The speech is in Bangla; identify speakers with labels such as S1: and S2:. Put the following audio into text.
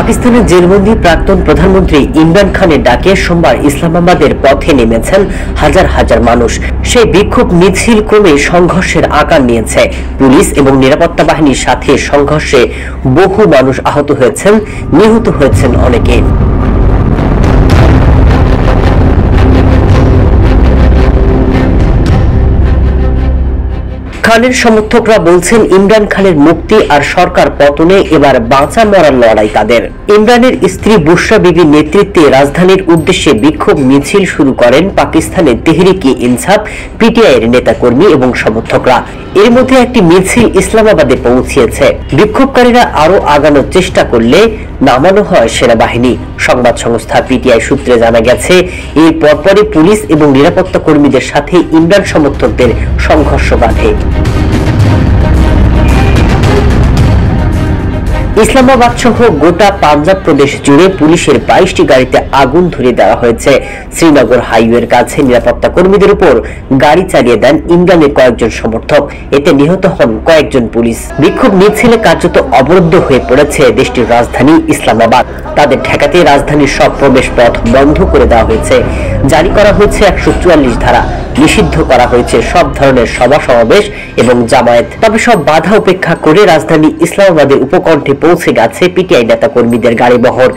S1: পাকিস্তানের জেলবন্দি প্রাক্তন প্রধানমন্ত্রী ইমরান খানের ডাকে সোমবার ইসলামাবাদের পথে নেমেছেন হাজার হাজার মানুষ। সেই বিক্ষোভ মিছিল ক্রমে সংঘর্ষের আকার নিয়েছে। পুলিশ এবং নিরাপত্তা বাহিনীর সাথে সংঘর্ষে বহু মানুষ আহত হয়েছেন, নিহত হয়েছেন অনেকে। খানের সমর্থকরা বলছেন ইমরান খানের মুক্তি আর সরকার পতনে এবার বাঁচা মরার লড়াই তাদের। ইমরানের স্ত্রী বুশরা বিবির নেতৃত্বে রাজধানীর উদ্দেশ্যে বিক্ষোভ মিছিল শুরু করেন পাকিস্তানের তেহরিকে ইনসাফ পিটিআই এর নেতাকর্মী এবং সমর্থকরা। এর মধ্যে একটি মিছিল ইসলামাবাদে পৌঁছেছে। বিক্ষোভকারীরা আরো আগানোর চেষ্টা করলে নামানো হয় সেনাবাহিনী। সংবাদ সংস্থা পিটিআই সূত্রে জানা গেছে, এই পরপরই পুলিশ এবং নিরাপত্তা কর্মীদের সাথে ইমরান সমর্থকদের সংঘর্ষ বাধে। ইসলামাবাদ সহ গোটা পাঞ্জাব প্রদেশ জুড়ে পুলিশের 22টি গাড়িতে আগুন ধরিয়ে দেওয়া হয়েছে। শ্রীনগর হাইওয়ের কাছে নিরাপত্তা কর্মীদের উপর গাড়ি চালিয়ে দেন ইমরানের কয়েকজন সমর্থক। এতে নিহত হন কয়েকজন পুলিশ। বিক্ষোভ মিছিলে কার্যত অবরুদ্ধ হয়ে পড়েছে দেশটির রাজধানী ইসলামাবাদ। তাদের ঠেকাতে রাজধানীর সব প্রবেশ পথ বন্ধ করে দেওয়া হয়েছে। জারি করা হয়েছে 144 ধারা। নিষিদ্ধ করা হয়েছে সব ধরনের সভা সমাবেশ এবং জামায়াত। তবে সব বাধা উপেক্ষা করে রাজধানী ইসলামাবাদের উপকণ্ঠে পৌঁছে গেছে পিটিআই নেতা কর্মীদের গাড়িবহর।